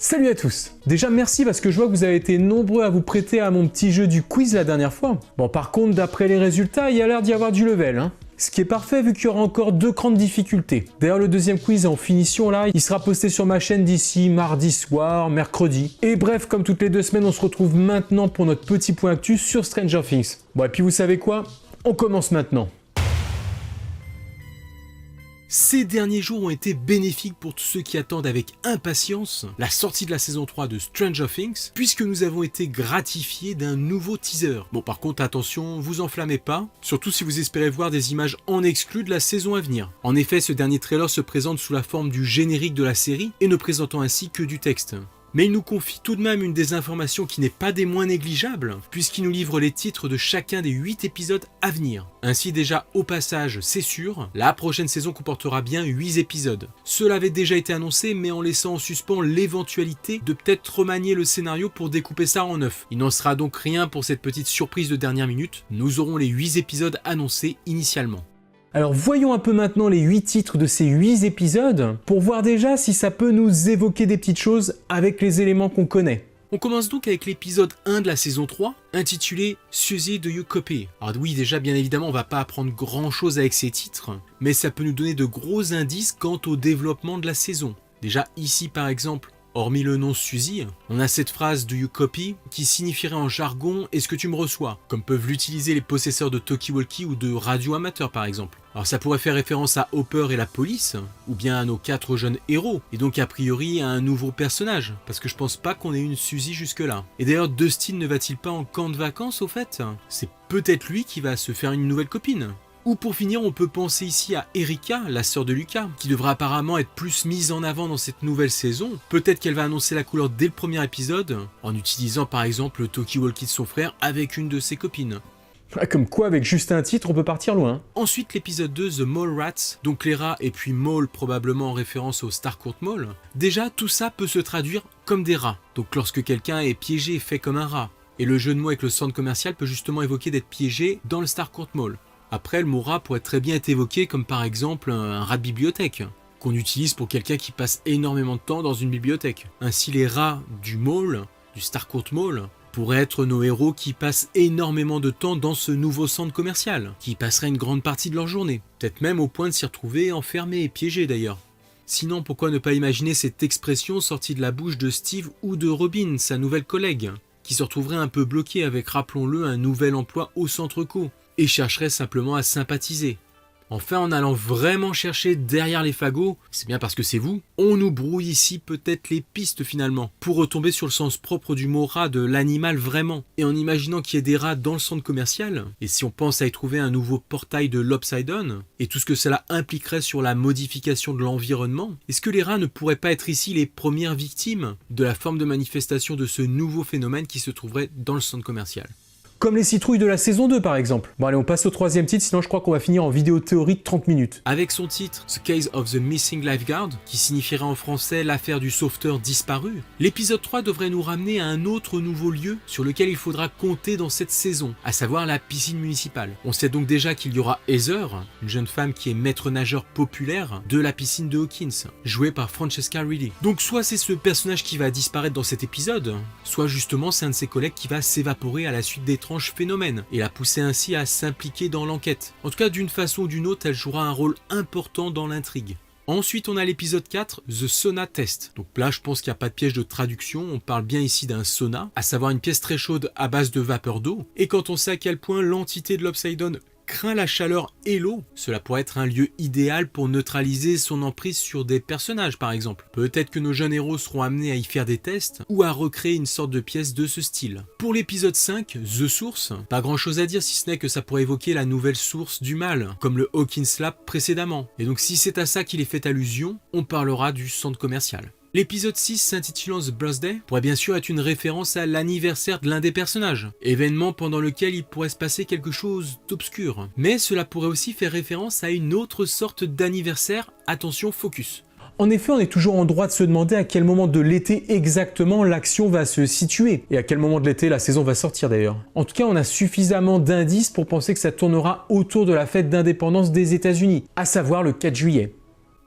Salut à tous! Déjà merci parce que je vois que vous avez été nombreux à vous prêter à mon petit jeu du quiz la dernière fois. Bon par contre d'après les résultats il y a l'air d'y avoir du level hein. Ce qui est parfait vu qu'il y aura encore 2 crans de difficulté. D'ailleurs le deuxième quiz en finition là, il sera posté sur ma chaîne d'ici mardi soir, mercredi. Et bref, comme toutes les 2 semaines, on se retrouve maintenant pour notre petit point actu sur Stranger Things. Bon et puis vous savez quoi? On commence maintenant. Ces derniers jours ont été bénéfiques pour tous ceux qui attendent avec impatience la sortie de la saison 3 de Stranger Things, puisque nous avons été gratifiés d'un nouveau teaser. Bon par contre attention, vous enflammez pas, surtout si vous espérez voir des images en exclu de la saison à venir. En effet, ce dernier trailer se présente sous la forme du générique de la série et ne présentant ainsi que du texte. Mais il nous confie tout de même une des informations qui n'est pas des moins négligeables, puisqu'il nous livre les titres de chacun des 8 épisodes à venir. Ainsi déjà, au passage, c'est sûr, la prochaine saison comportera bien 8 épisodes. Cela avait déjà été annoncé, mais en laissant en suspens l'éventualité de peut-être remanier le scénario pour découper ça en 9. Il n'en sera donc rien pour cette petite surprise de dernière minute, nous aurons les 8 épisodes annoncés initialement. Alors voyons un peu maintenant les 8 titres de ces 8 épisodes pour voir déjà si ça peut nous évoquer des petites choses avec les éléments qu'on connaît. On commence donc avec l'épisode 1 de la saison 3, intitulé « Suzy, do you copy ?» Alors oui, déjà bien évidemment on va pas apprendre grand chose avec ces titres, mais ça peut nous donner de gros indices quant au développement de la saison. Déjà ici par exemple, hormis le nom Suzy, on a cette phrase « do you copy » qui signifierait en jargon « est-ce que tu me reçois ?» comme peuvent l'utiliser les possesseurs de talkie-walkie ou de radio amateurs par exemple. Alors ça pourrait faire référence à Hopper et la police, ou bien à nos 4 jeunes héros, et donc a priori à un nouveau personnage, parce que je pense pas qu'on ait une Suzy jusque là. Et d'ailleurs Dustin ne va-t-il pas en camp de vacances au fait? C'est peut-être lui qui va se faire une nouvelle copine. Ou pour finir, on peut penser ici à Erika, la sœur de Lucas, qui devra apparemment être plus mise en avant dans cette nouvelle saison. Peut-être qu'elle va annoncer la couleur dès le premier épisode, en utilisant par exemple le talkie-walkie de son frère avec une de ses copines. Comme quoi avec juste un titre on peut partir loin. Ensuite l'épisode 2, The Mall Rats, donc les rats et puis Mall probablement en référence au Starcourt Mall. Déjà tout ça peut se traduire comme des rats, donc lorsque quelqu'un est piégé et fait comme un rat. Et le jeu de mots avec le centre commercial peut justement évoquer d'être piégé dans le Starcourt Mall. Après, le mot rat pourrait très bien être évoqué comme par exemple un rat de bibliothèque, qu'on utilise pour quelqu'un qui passe énormément de temps dans une bibliothèque. Ainsi, les rats du mall, du Starcourt Mall, pourraient être nos héros qui passent énormément de temps dans ce nouveau centre commercial, qui passeraient une grande partie de leur journée, peut-être même au point de s'y retrouver enfermés et piégés d'ailleurs. Sinon, pourquoi ne pas imaginer cette expression sortie de la bouche de Steve ou de Robin, sa nouvelle collègue, qui se retrouverait un peu bloqué avec, rappelons-le, un nouvel emploi au centre co, et chercherait simplement à sympathiser. Enfin, en allant vraiment chercher derrière les fagots, c'est bien parce que c'est vous, on nous brouille ici peut-être les pistes finalement, pour retomber sur le sens propre du mot rat de l'animal vraiment. Et en imaginant qu'il y ait des rats dans le centre commercial, et si on pense à y trouver un nouveau portail de l'Upside Down, et tout ce que cela impliquerait sur la modification de l'environnement, est-ce que les rats ne pourraient pas être ici les premières victimes de la forme de manifestation de ce nouveau phénomène qui se trouverait dans le centre commercial ? Comme les citrouilles de la saison 2 par exemple. Bon allez on passe au 3e titre sinon je crois qu'on va finir en vidéo théorie de 30 minutes. Avec son titre The Case of the Missing Lifeguard, qui signifierait en français l'affaire du sauveteur disparu, l'épisode 3 devrait nous ramener à un autre nouveau lieu sur lequel il faudra compter dans cette saison, à savoir la piscine municipale. On sait donc déjà qu'il y aura Heather, une jeune femme qui est maître nageur populaire de la piscine de Hawkins, jouée par Francesca Reilly. Donc soit c'est ce personnage qui va disparaître dans cet épisode, soit justement c'est un de ses collègues qui va s'évaporer à la suite d'étranges phénomènes et la pousser ainsi à s'impliquer dans l'enquête. En tout cas, d'une façon ou d'une autre, elle jouera un rôle important dans l'intrigue. Ensuite, on a l'épisode 4, The Sauna Test. Donc là, je pense qu'il n'y a pas de piège de traduction, on parle bien ici d'un sauna, à savoir une pièce très chaude à base de vapeur d'eau. Et quand on sait à quel point l'entité de l'Upside Down craint la chaleur et l'eau, cela pourrait être un lieu idéal pour neutraliser son emprise sur des personnages par exemple. Peut-être que nos jeunes héros seront amenés à y faire des tests ou à recréer une sorte de pièce de ce style. Pour l'épisode 5, The Source, pas grand chose à dire si ce n'est que ça pourrait évoquer la nouvelle source du mal, comme le Hawkins Lab précédemment. Et donc si c'est à ça qu'il est fait allusion, on parlera du centre commercial. L'épisode 6 s'intitulant The Birthday pourrait bien sûr être une référence à l'anniversaire de l'un des personnages, événement pendant lequel il pourrait se passer quelque chose d'obscur. Mais cela pourrait aussi faire référence à une autre sorte d'anniversaire, attention focus. En effet, on est toujours en droit de se demander à quel moment de l'été exactement l'action va se situer, et à quel moment de l'été la saison va sortir d'ailleurs. En tout cas, on a suffisamment d'indices pour penser que ça tournera autour de la fête d'indépendance des États-Unis, à savoir le 4 juillet.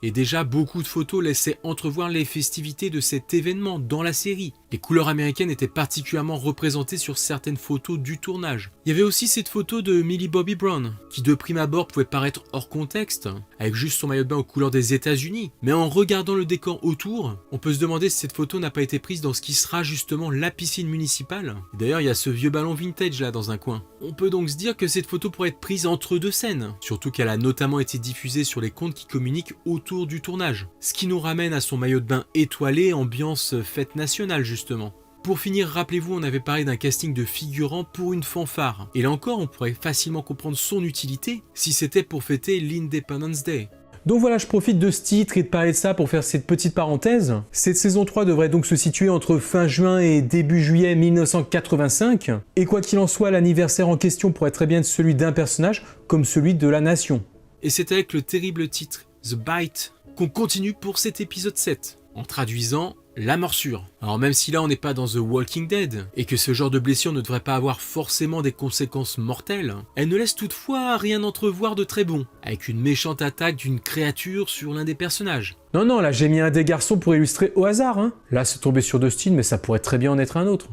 Et déjà, beaucoup de photos laissaient entrevoir les festivités de cet événement dans la série. Les couleurs américaines étaient particulièrement représentées sur certaines photos du tournage. Il y avait aussi cette photo de Millie Bobby Brown, qui de prime abord pouvait paraître hors contexte, avec juste son maillot de bain aux couleurs des États-Unis. Mais en regardant le décor autour, on peut se demander si cette photo n'a pas été prise dans ce qui sera justement la piscine municipale. D'ailleurs, il y a ce vieux ballon vintage là dans un coin. On peut donc se dire que cette photo pourrait être prise entre deux scènes, surtout qu'elle a notamment été diffusée sur les comptes qui communiquent autour du tournage. Ce qui nous ramène à son maillot de bain étoilé, ambiance fête nationale justement. Pour finir, rappelez-vous, on avait parlé d'un casting de figurants pour une fanfare. Et là encore, on pourrait facilement comprendre son utilité si c'était pour fêter l'Independence Day. Donc voilà, je profite de ce titre et de parler de ça pour faire cette petite parenthèse. Cette saison 3 devrait donc se situer entre fin juin et début juillet 1985. Et quoi qu'il en soit, l'anniversaire en question pourrait très bien être celui d'un personnage comme celui de la nation. Et c'est avec le terrible titre The Bite qu'on continue pour cet épisode 7, en traduisant la morsure. Alors même si là on n'est pas dans The Walking Dead, et que ce genre de blessure ne devrait pas avoir forcément des conséquences mortelles, elle ne laisse toutefois rien entrevoir de très bon, avec une méchante attaque d'une créature sur l'un des personnages. Non, là j'ai mis un des garçons pour illustrer au hasard, hein. Là c'est tombé sur Dustin, mais ça pourrait très bien en être un autre.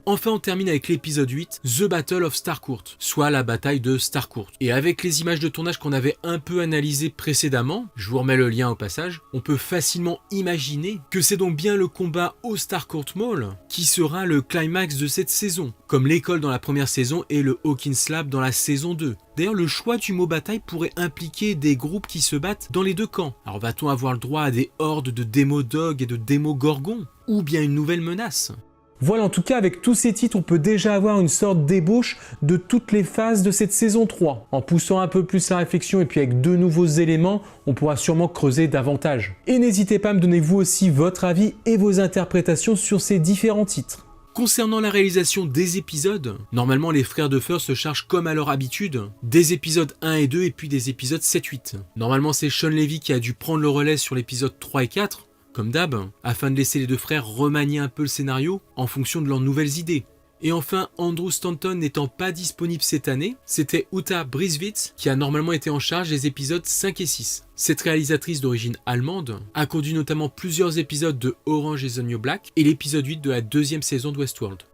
Enfin, on termine avec l'épisode 8, The Battle of Starcourt, soit la bataille de Starcourt. Et avec les images de tournage qu'on avait un peu analysées précédemment, je vous remets le lien au passage, on peut facilement imaginer que c'est donc bien le combat au Starcourt Mall qui sera le climax de cette saison, comme l'école dans la première saison et le Hawkins Lab dans la saison 2. D'ailleurs, le choix du mot bataille pourrait impliquer des groupes qui se battent dans les deux camps. Alors va-t-on avoir le droit à des hordes de démo-dogs et de démo-gorgons, ou bien une nouvelle menace ? Voilà, en tout cas, avec tous ces titres, on peut déjà avoir une sorte d'ébauche de toutes les phases de cette saison 3. En poussant un peu plus la réflexion et puis avec de nouveaux éléments, on pourra sûrement creuser davantage. Et n'hésitez pas à me donner vous aussi votre avis et vos interprétations sur ces différents titres. Concernant la réalisation des épisodes, normalement les frères Duffer se chargent comme à leur habitude des épisodes 1 et 2 et puis des épisodes 7-8. Normalement c'est Sean Levy qui a dû prendre le relais sur l'épisode 3 et 4, comme d'hab, afin de laisser les deux frères remanier un peu le scénario en fonction de leurs nouvelles idées. Et enfin, Andrew Stanton n'étant pas disponible cette année, c'était Uta Briswitz qui a normalement été en charge des épisodes 5 et 6. Cette réalisatrice d'origine allemande a conduit notamment plusieurs épisodes de Orange is the New Black et l'épisode 8 de la deuxième saison de Westworld.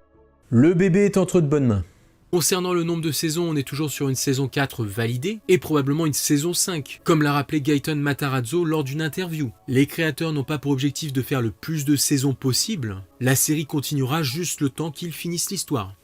Le bébé est entre de bonnes mains. Concernant le nombre de saisons, on est toujours sur une saison 4 validée et probablement une saison 5, comme l'a rappelé Gaëtan Matarazzo lors d'une interview. Les créateurs n'ont pas pour objectif de faire le plus de saisons possible, la série continuera juste le temps qu'ils finissent l'histoire.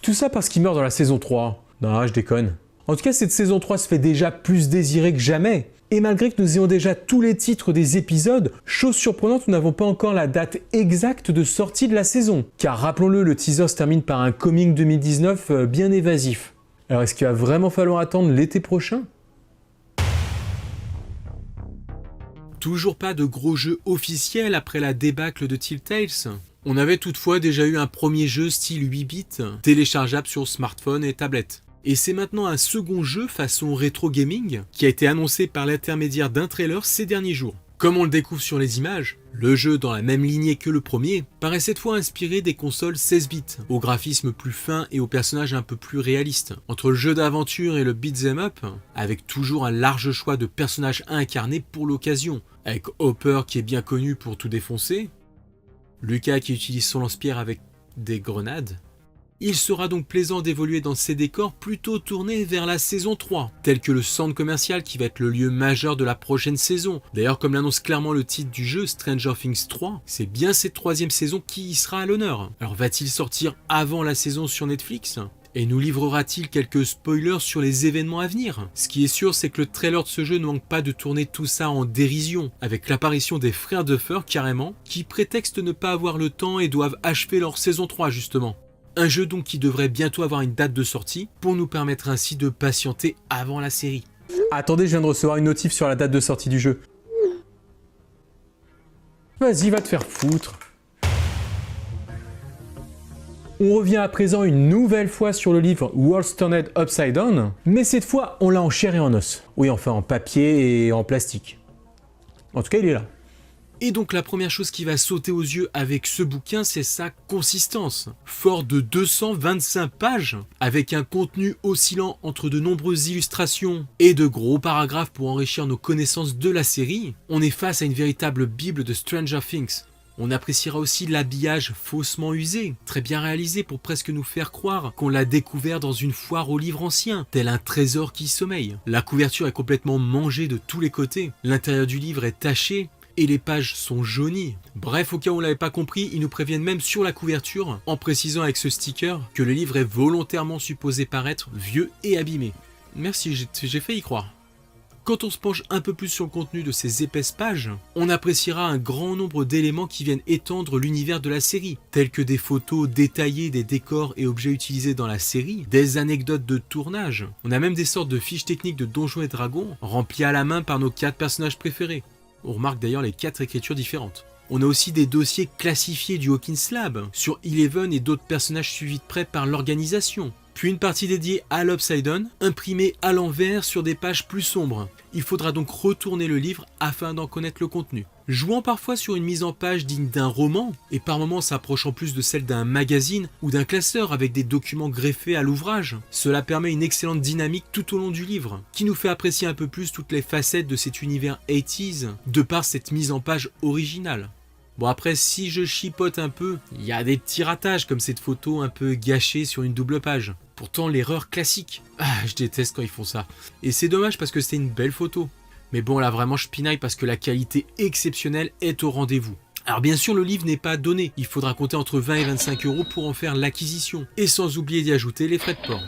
Tout ça parce qu'il meurt dans la saison 3. Non, je déconne. En tout cas, cette saison 3 se fait déjà plus désirée que jamais. Et malgré que nous ayons déjà tous les titres des épisodes, chose surprenante, nous n'avons pas encore la date exacte de sortie de la saison. Car rappelons-le, le teaser se termine par un coming 2019 bien évasif. Alors est-ce qu'il va vraiment falloir attendre l'été prochain ? Toujours pas de gros jeu officiel après la débâcle de Telltale. On avait toutefois déjà eu un premier jeu style 8 bits, téléchargeable sur smartphone et tablette. Et c'est maintenant un second jeu façon rétro gaming qui a été annoncé par l'intermédiaire d'un trailer ces derniers jours. Comme on le découvre sur les images, le jeu dans la même lignée que le premier paraît cette fois inspiré des consoles 16 bits, au graphisme plus fin et aux personnages un peu plus réalistes. Entre le jeu d'aventure et le beat'em up, avec toujours un large choix de personnages à incarner pour l'occasion, avec Hopper qui est bien connu pour tout défoncer, Lucas qui utilise son lance-pierre avec des grenades. Il sera donc plaisant d'évoluer dans ces décors plutôt tournés vers la saison 3, tel que le centre commercial qui va être le lieu majeur de la prochaine saison. D'ailleurs, comme l'annonce clairement le titre du jeu, Stranger Things 3, c'est bien cette troisième saison qui y sera à l'honneur. Alors va-t-il sortir avant la saison sur Netflix ? Et nous livrera-t-il quelques spoilers sur les événements à venir ? Ce qui est sûr, c'est que le trailer de ce jeu ne manque pas de tourner tout ça en dérision, avec l'apparition des frères Duffer carrément, qui prétextent ne pas avoir le temps et doivent achever leur saison 3 justement. Un jeu donc qui devrait bientôt avoir une date de sortie pour nous permettre ainsi de patienter avant la série. Attendez, je viens de recevoir une notif sur la date de sortie du jeu. Vas-y, va te faire foutre. On revient à présent une nouvelle fois sur le livre World's Turned Upside Down, mais cette fois on l'a en chair et en os. Oui, enfin en papier et en plastique. En tout cas, il est là. Et donc la première chose qui va sauter aux yeux avec ce bouquin, c'est sa consistance. Fort de 225 pages, avec un contenu oscillant entre de nombreuses illustrations et de gros paragraphes pour enrichir nos connaissances de la série, on est face à une véritable bible de Stranger Things. On appréciera aussi l'habillage faussement usé, très bien réalisé pour presque nous faire croire qu'on l'a découvert dans une foire aux livres anciens, tel un trésor qui sommeille. La couverture est complètement mangée de tous les côtés, l'intérieur du livre est taché, et les pages sont jaunies. Bref, au cas où on l'avait pas compris, ils nous préviennent même sur la couverture, en précisant avec ce sticker, que le livre est volontairement supposé paraître vieux et abîmé. Merci, j'ai fait y croire. Quand on se penche un peu plus sur le contenu de ces épaisses pages, on appréciera un grand nombre d'éléments qui viennent étendre l'univers de la série, tels que des photos détaillées des décors et objets utilisés dans la série, des anecdotes de tournage, on a même des sortes de fiches techniques de Donjons et Dragons, remplies à la main par nos 4 personnages préférés. On remarque d'ailleurs les 4 écritures différentes. On a aussi des dossiers classifiés du Hawkins Lab sur Eleven et d'autres personnages suivis de près par l'organisation. Puis une partie dédiée à l'Upside-Down, imprimée à l'envers sur des pages plus sombres. Il faudra donc retourner le livre afin d'en connaître le contenu. Jouant parfois sur une mise en page digne d'un roman, et par moments s'approchant plus de celle d'un magazine ou d'un classeur avec des documents greffés à l'ouvrage, cela permet une excellente dynamique tout au long du livre, qui nous fait apprécier un peu plus toutes les facettes de cet univers 80s, de par cette mise en page originale. Bon après, si je chipote un peu, il y a des petits ratages comme cette photo un peu gâchée sur une double page. Pourtant l'erreur classique. Ah, je déteste quand ils font ça. Et c'est dommage parce que c'était une belle photo. Mais bon là vraiment je pinaille parce que la qualité exceptionnelle est au rendez-vous. Alors bien sûr le livre n'est pas donné, il faudra compter entre 20 et 25 € pour en faire l'acquisition. Et sans oublier d'y ajouter les frais de port.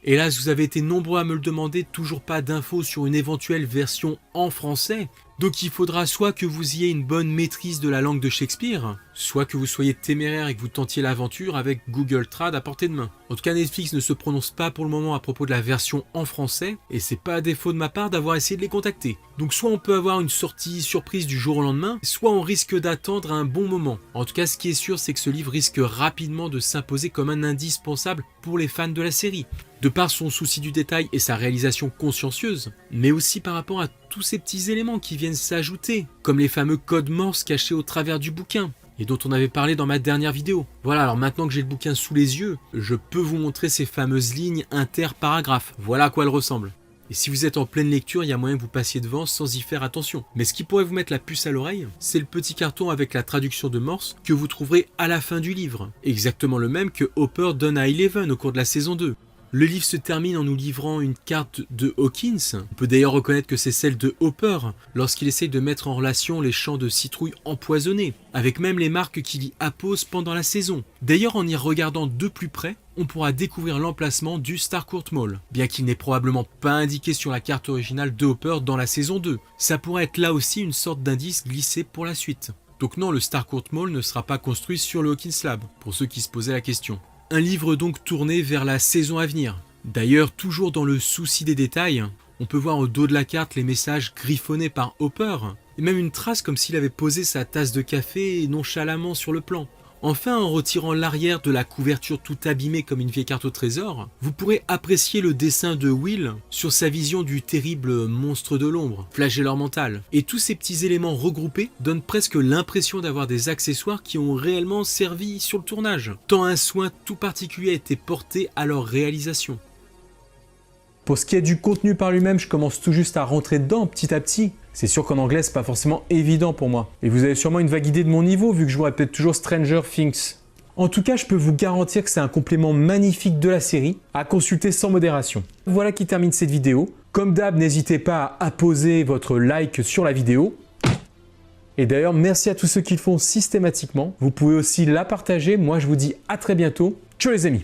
Hélas, vous avez été nombreux à me le demander, toujours pas d'infos sur une éventuelle version en français. Donc il faudra soit que vous ayez une bonne maîtrise de la langue de Shakespeare, soit que vous soyez téméraire et que vous tentiez l'aventure avec Google Trad à portée de main. En tout cas, Netflix ne se prononce pas pour le moment à propos de la version en français, et c'est pas à défaut de ma part d'avoir essayé de les contacter. Donc soit on peut avoir une sortie surprise du jour au lendemain, soit on risque d'attendre un bon moment. En tout cas, ce qui est sûr, c'est que ce livre risque rapidement de s'imposer comme un indispensable pour les fans de la série. De par son souci du détail et sa réalisation consciencieuse, mais aussi par rapport à tous ces petits éléments qui viennent s'ajouter, comme les fameux codes Morse cachés au travers du bouquin, et dont on avait parlé dans ma dernière vidéo. Voilà, alors maintenant que j'ai le bouquin sous les yeux, je peux vous montrer ces fameuses lignes inter-paragraphes. Voilà à quoi elles ressemblent. Et si vous êtes en pleine lecture, il y a moyen que vous passiez devant sans y faire attention. Mais ce qui pourrait vous mettre la puce à l'oreille, c'est le petit carton avec la traduction de Morse que vous trouverez à la fin du livre. Exactement le même que Hopper donne à Eleven au cours de la saison 2. Le livre se termine en nous livrant une carte de Hawkins. On peut d'ailleurs reconnaître que c'est celle de Hopper lorsqu'il essaye de mettre en relation les champs de citrouilles empoisonnés, avec même les marques qu'il y appose pendant la saison. D'ailleurs, en y regardant de plus près, on pourra découvrir l'emplacement du Starcourt Mall, bien qu'il n'est probablement pas indiqué sur la carte originale de Hopper dans la saison 2. Ça pourrait être là aussi une sorte d'indice glissé pour la suite. Donc non, le Starcourt Mall ne sera pas construit sur le Hawkins Lab, pour ceux qui se posaient la question. Un livre donc tourné vers la saison à venir. D'ailleurs, toujours dans le souci des détails, on peut voir au dos de la carte les messages griffonnés par Hopper, et même une trace comme s'il avait posé sa tasse de café nonchalamment sur le plan. Enfin, en retirant l'arrière de la couverture tout abîmée comme une vieille carte au trésor, vous pourrez apprécier le dessin de Will sur sa vision du terrible monstre de l'ombre, flagelleur mental. Et tous ces petits éléments regroupés donnent presque l'impression d'avoir des accessoires qui ont réellement servi sur le tournage, tant un soin tout particulier a été porté à leur réalisation. Pour ce qui est du contenu par lui-même, je commence tout juste à rentrer dedans petit à petit. C'est sûr qu'en anglais, c'est pas forcément évident pour moi. Et vous avez sûrement une vague idée de mon niveau, vu que je vous répète toujours Stranger Things. En tout cas, je peux vous garantir que c'est un complément magnifique de la série, à consulter sans modération. Voilà qui termine cette vidéo. Comme d'hab, n'hésitez pas à apposer votre like sur la vidéo. Et d'ailleurs, merci à tous ceux qui le font systématiquement. Vous pouvez aussi la partager. Moi, je vous dis à très bientôt. Ciao les amis!